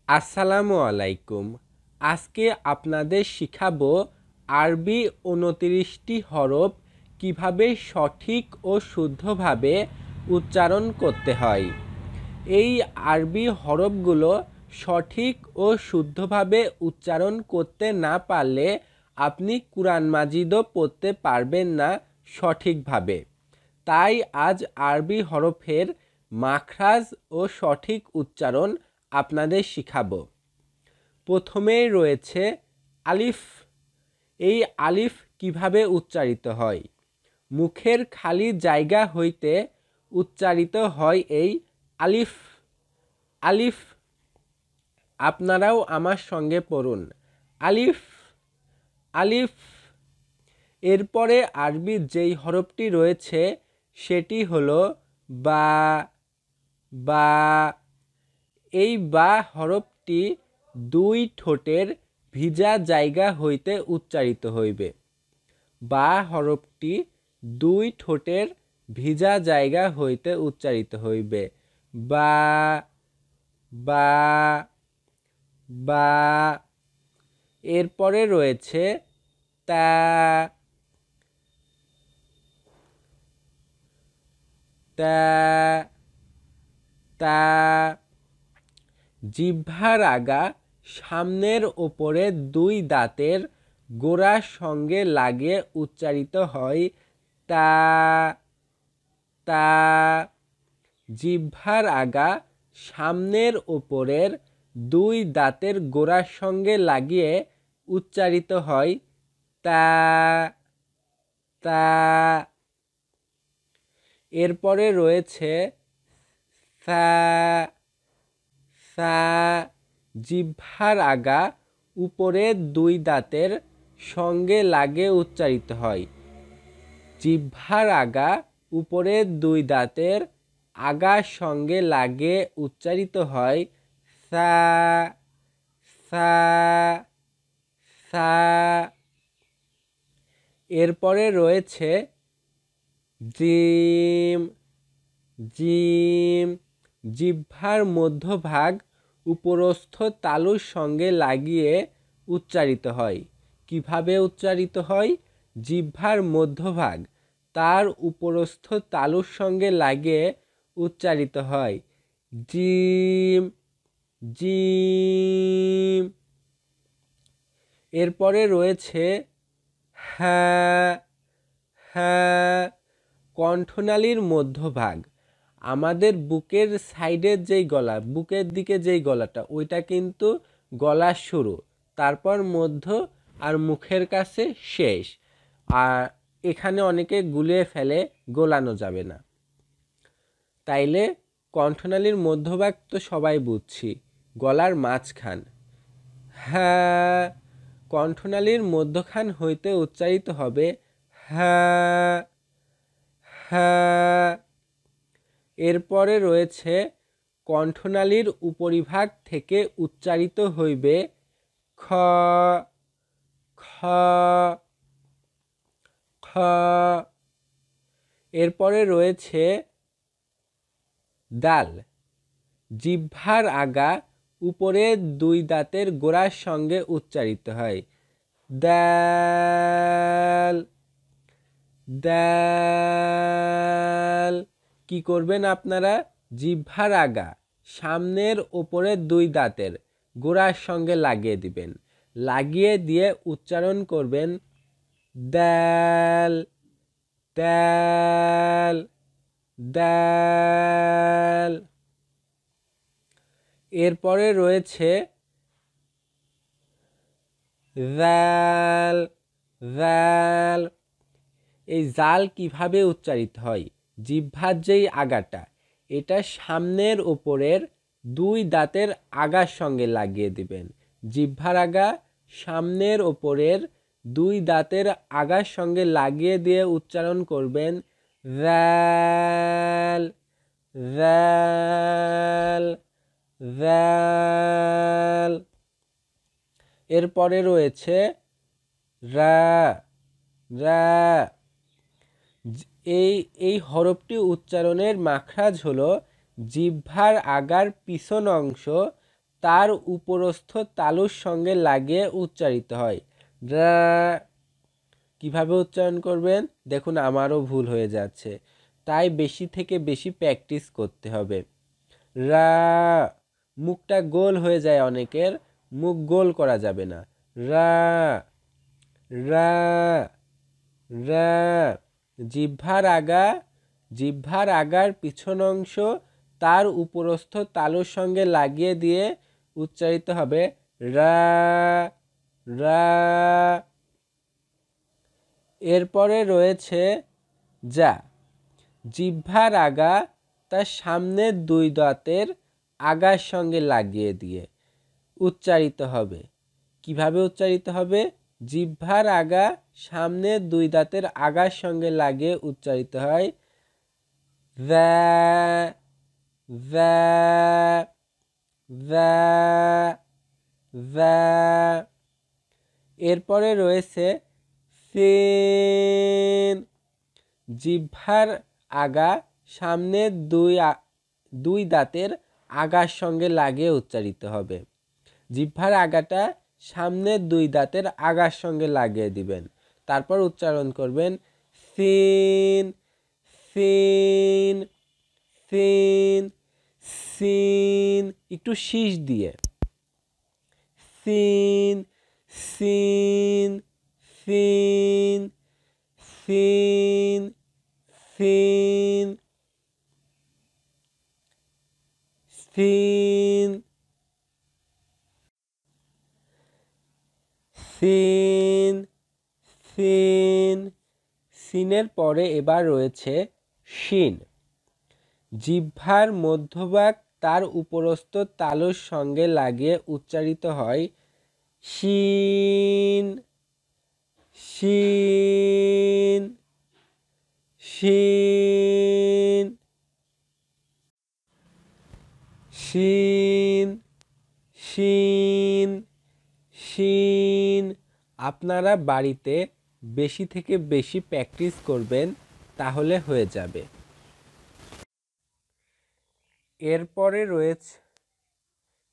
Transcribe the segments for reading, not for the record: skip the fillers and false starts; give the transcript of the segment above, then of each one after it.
আসসালামু আলাইকুম। আজকে আপনাদের শিখাবো আরবি ২৯টি হরফ কিভাবে সঠিক ও শুদ্ধভাবে উচ্চারণ করতে হয়। এই আরবি হরফগুলো সঠিক ও শুদ্ধভাবে উচ্চারণ করতে না পারলে আপনি কুরআন মাজিদও পড়তে পারবেন না সঠিকভাবে। তাই আজ আরবি হরফের মাখরাজ ও সঠিক উচ্চারণ আপনাদের শিখাবো। প্রথমেই রয়েছে আলিফ। এই আলিফ কিভাবে উচ্চারিত হয়? মুখের খালি জায়গা হইতে উচ্চারিত হয় এই আলিফ। আলিফ। আপনারাও আমার সঙ্গে পড়ুন, আলিফ আলিফ। এরপরে আরবি যেই হরফটি রয়েছে সেটি হলো বা। বা। এই বা হরফটি দুই ঠোঁটের ভিজা জায়গা হইতে উচ্চারিত হইবে। বা হরফটি দুই ঠোঁটের ভিজা জায়গা হইতে উচ্চারিত হইবে। বা। বা। বা। এরপরে রয়েছে তা। তা। তা। জিহ্বার আগা সামনের ওপরে দুই দাঁতের গোড়ার সঙ্গে লাগিয়ে উচ্চারিত হয় তা। তা। জিহ্বার আগা সামনের ওপরের দুই দাঁতের গোড়ার সঙ্গে লাগিয়ে উচ্চারিত হয় তা। তা। এরপরে রয়েছে সা। সা। জিহ্বার আগা উপরের দুই দাঁতের সঙ্গে লাগিয়ে উচ্চারিত হয়। জিহ্বার আগা উপরের দুই দাঁতের আগার সঙ্গে লাগিয়ে উচ্চারিত হয় সা। সা। সা। এরপরে রয়েছে জিম। জিম। জিহ্বার মধ্যভাগ উপরস্থ তালুর সঙ্গে লাগিয়ে উচ্চারিত হয়। কিভাবে উচ্চারিত হয়? জিহ্বার মধ্যভাগ তার উপরস্থ তালুর সঙ্গে লাগিয়ে উচ্চারিত হয় জিম। জিম। এরপরে রয়েছে হ্যাঁ। হ্যাঁ। কণ্ঠনালীর মধ্যভাগ আমাদের বুকের সাইডের যেই গলা, বুকের দিকে যেই গলাটা, ওইটা কিন্তু গলার শুরু, তারপর মধ্য আর মুখের কাছে শেষ। আর এখানে অনেকে গুলিয়ে ফেলে, গোলানো যাবে না। তাইলে কণ্ঠনালীর মধ্যভাগ তো সবাই বুঝছি, গলার মাঝখান। হ্যাঁ। কণ্ঠনালীর মধ্যখান হইতে উচ্চারিত হবে হ্যাঁ। হ্যাঁ। এরপরে রয়েছে কণ্ঠনালীর উপরিভাগ থেকে উচ্চারিত হইবে খ। খ। খ। এরপরে রয়েছে দাল। জিহ্বার আগা উপরের দুই দাঁতের গোড়ার সঙ্গে উচ্চারিত হয় দাল। দাল। কি করবেন আপনারা? জিহ্বার আগা সামনের ওপরের দুই দাঁতের গোড়ার সঙ্গে লাগিয়ে দিবেন। লাগিয়ে দিয়ে উচ্চারণ করবেন দাল। দাল। দাল। এরপরে রয়েছে জাল। জাল। এই জাল কিভাবে উচ্চারিত হয়? জিহ্বার যেই আগাটা, এটা সামনের ওপরের দুই দাঁতের আগার সঙ্গে লাগিয়ে দিবেন। জিহ্বার আগা সামনের ওপরের দুই দাঁতের আগার সঙ্গে লাগিয়ে দিয়ে উচ্চারণ করবেন জাল। জাল। জাল। এরপরে রয়েছে রা। রা। এই হরফটি উচ্চারণের মাখরাজ হলো জিহ্বার আগার পিছন অংশ তার উপরস্থ তালুর সঙ্গে লাগিয়ে উচ্চারিত হয়। রা কিভাবে উচ্চারণ করবেন দেখুন, আমারও ভুল হয়ে যাচ্ছে, তাই বেশি থেকে বেশি প্র্যাকটিস করতে হবে। রা, মুখটা গোল হয়ে যায় অনেকের, মুখ গোল করা যাবে না। রা রা রা, জিহ্বার আগার পিছন অংশ তার উপরস্থ তালুর সঙ্গে লাগিয়ে দিয়ে উচ্চারিত হবে রা রা। এরপরে রয়েছে যা। জিহ্বার আগা তার সামনের দুই দাঁতের আগার সঙ্গে লাগিয়ে দিয়ে উচ্চারিত হবে। কিভাবে উচ্চারিত হবে? জিহ্বার আগা সামনের দুই দাঁতের আগার সঙ্গে লাগিয়ে উচ্চারিত হয় যা যা যা যা। এরপরে রয়েছে সিন। জিহ্বার আগা সামনের দুই দাঁতের আগার সঙ্গে লাগিয়ে উচ্চারিত হবে। জিহ্বার আগাটা সামনের দুই দাঁতের আগার সঙ্গে লাগিয়ে দিবেন, তারপর উচ্চারণ করবেন সিন সিন সিন সিন, একটু শীষ দিয়ে সিন সিন সিন সিন সিন সিন সিন সিন। সিনের পরে এবার রয়েছে শিন। জিহ্বার মধ্যভাগ তার উপরস্থ তালুর সঙ্গে লাগিয়ে উচ্চারিত হয় শিন শিন শিন শিন শিন শিন। আপনারা বাড়িতে বেশি থেকে বেশি প্র্যাকটিস করবেন, তাহলে হয়ে যাবে।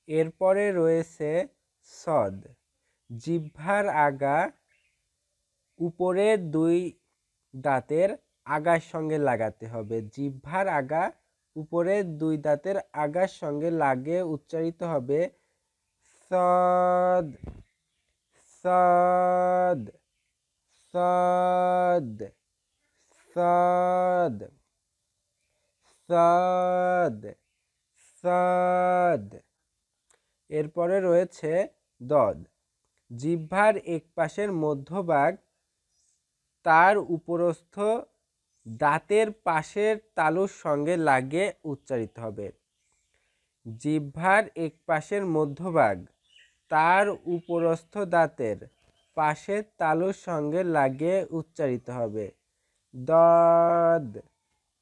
এরপরে রয়েছে সদ। জিহ্বার আগা উপরের দুই দাঁতের আগার সঙ্গে লাগাতে হবে। জিহ্বার আগা উপরের দুই দাঁতের আগার সঙ্গে লাগিয়ে উচ্চারিত হবে সদ সদ সদ সদ সদ সদ। এরপরে রয়েছে দদ। জিহ্বার এক পাশের মধ্যভাগ তার উপরস্থ দাঁতের পাশের তালুর সঙ্গে লাগিয়ে উচ্চারিত হবে। জিহ্বার এক পাশের মধ্যভাগ তার উপরস্থ দাঁতের পাশের তালুর সঙ্গে লাগিয়ে উচ্চারিত হবে দদ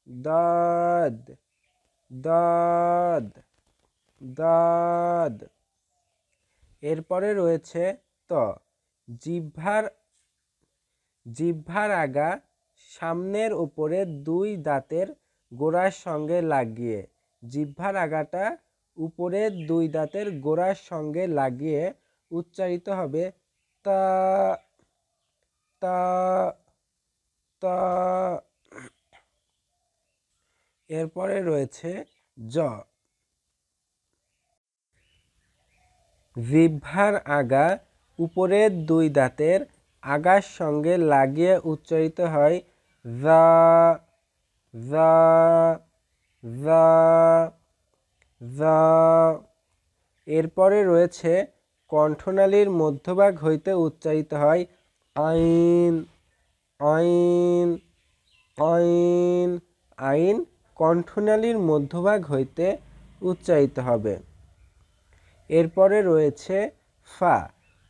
দদ দদ দদ। এরপরে রয়েছে ত। জিহ্বার আগা সামনের উপরে দুই দাঁতের গোড়ার সঙ্গে লাগিয়ে, জিহ্বার আগাটা উপরের দুই দাঁতের গোড়ার সঙ্গে লাগিয়ে উচ্চারিত হবে তা তা তা। এরপরে রয়েছে জ। জিহ্বার আগা উপরের দুই দাঁতের আগার সঙ্গে লাগিয়ে উচ্চারিত হয় যা যা যা যা। এরপরে রয়েছে কণ্ঠনালীর মধ্যভাগ হইতে উচ্চারিত হয় আইন আইন আইন আইন। কণ্ঠনালীর মধ্যভাগ হইতে উচ্চারিত হবে। এরপরে রয়েছে ফা।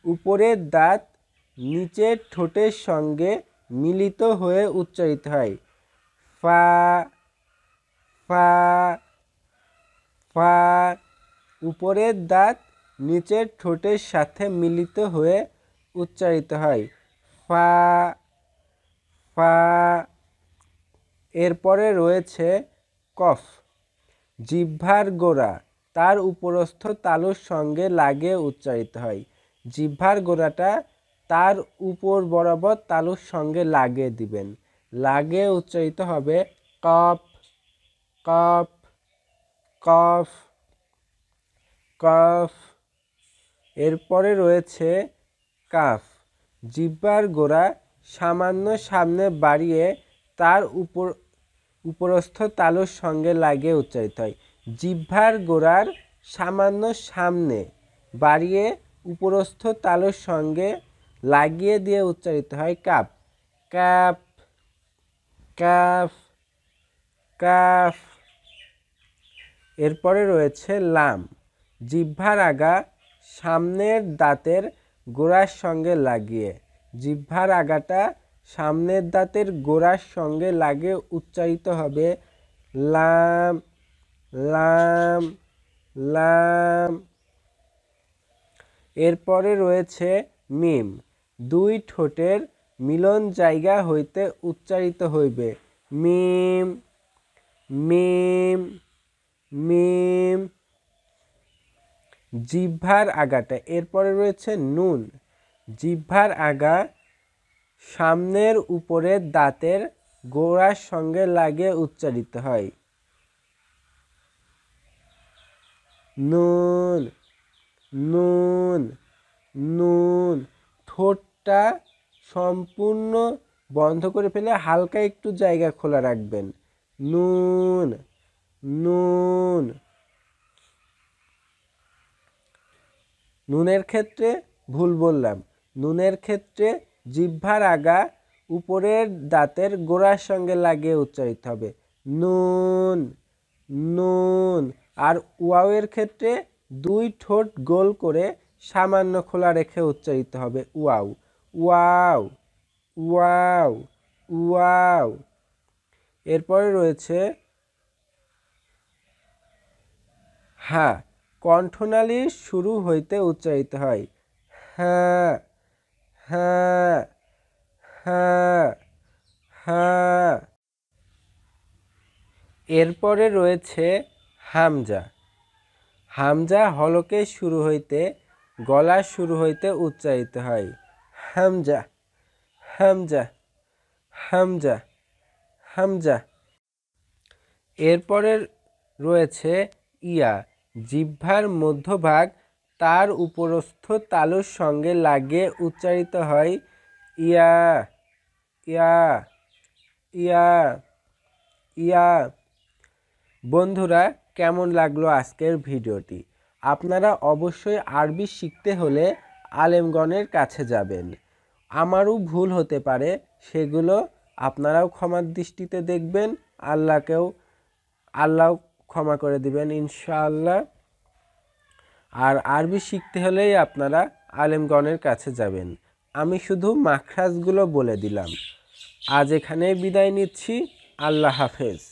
উপরের দাঁত নিচের ঠোঁটের সঙ্গে মিলিত হয়ে উচ্চারিত হয় ফা ফা ফা। উপরের দাঁত নিচের ঠোঁটের সাথে মিলিত হয়ে উচ্চারিত হয় ফা ফা। এরপরে রয়েছে কফ। জিহ্বার গোড়া তার উপরস্থ তালুর সঙ্গে লাগিয়ে উচ্চারিত হয়। জিহ্বার গোড়াটা তার উপর বরাবর তালুর সঙ্গে লাগিয়ে দিবেন, লাগিয়ে উচ্চারিত হবে কফ কফ কফ কফ। এরপরে রয়েছে কাফ। জিহ্বার গোড়া সামান্য সামনে বাড়িয়ে তার উপরস্থ তালুর সঙ্গে লাগিয়ে উচ্চারিত হয়। জিহ্বার গোড়ার সামান্য সামনে বাড়িয়ে উপরস্থ তালুর সঙ্গে লাগিয়ে দিয়ে উচ্চারিত হয় কাপ কাপ কাফ কাফ। এরপরে রয়েছে লাম। জিহ্বার আগা সামনের দাঁতের গোড়ার সঙ্গে লাগিয়ে, জিহ্বার আগাটা সামনের দাঁতের গোড়ার সঙ্গে লাগিয়ে উচ্চারিত হবে লাম লাম লাম। এরপরে রয়েছে মিম। দুই ঠোঁটের মিলন জায়গা হইতে উচ্চারিত হইবে মিম মিম মিম। জিহ্বার আগাটা। এরপরে রয়েছে নুন। জিহ্বার আগা সামনের উপরের দাঁতের গোড়ার সঙ্গে লাগিয়ে উচ্চারিত হয় নুন নুন নুন। ঠোঁটটা সম্পূর্ণ বন্ধ করে ফেলে হালকা একটু জায়গা খোলা রাখবেন নুন নুন। নুনের ক্ষেত্রে ভুল বললাম, নুনের ক্ষেত্রে জিহ্বার আগা উপরের দাঁতের গোড়ার সঙ্গে লাগিয়ে উচ্চারিত হবে নুন নুন। আর ওয়াওয়ের ক্ষেত্রে দুই ঠোঁট গোল করে সামান্য খোলা রেখে উচ্চারিত হবে ওয়াও ওয়াও ওয়াও ওয়াও। এরপরে রয়েছে হা। কণ্ঠনালীর শুরু হইতে উচ্চারিত হয় হ্যাঁ হ্যাঁ হ্যাঁ হ্যাঁ। এরপরে রয়েছে হামজা। হামজা হলকের শুরু হইতে গলার শুরু হইতে উচ্চারিত হয় হামজা হামজা হামজা হামজা। এরপরে রয়েছে ইয়া। জিহ্বার মধ্যভাগ তার উপরস্থ তালুর সঙ্গে লাগিয়ে উচ্চারিত হয় ইয়া ইয়া ইয়া ইয়া। বন্ধুরা, কেমন লাগলো আজকের ভিডিওটি? আপনারা অবশ্যই আরবি শিখতে হলে আলেমগণের কাছে যাবেন। আমারও ভুল হতে পারে, সেগুলো আপনারাও ক্ষমার দৃষ্টিতে দেখবেন, আল্লাহ ক্ষমা করে দিবেন ইনশাআল্লাহ। আর আরবি শিখতে হলেই আপনারা আলেমগণের কাছে যাবেন। আমি শুধু মাখরাজগুলো বলে দিলাম। আজ এখানেই বিদায় নিচ্ছি। আল্লাহ হাফেজ।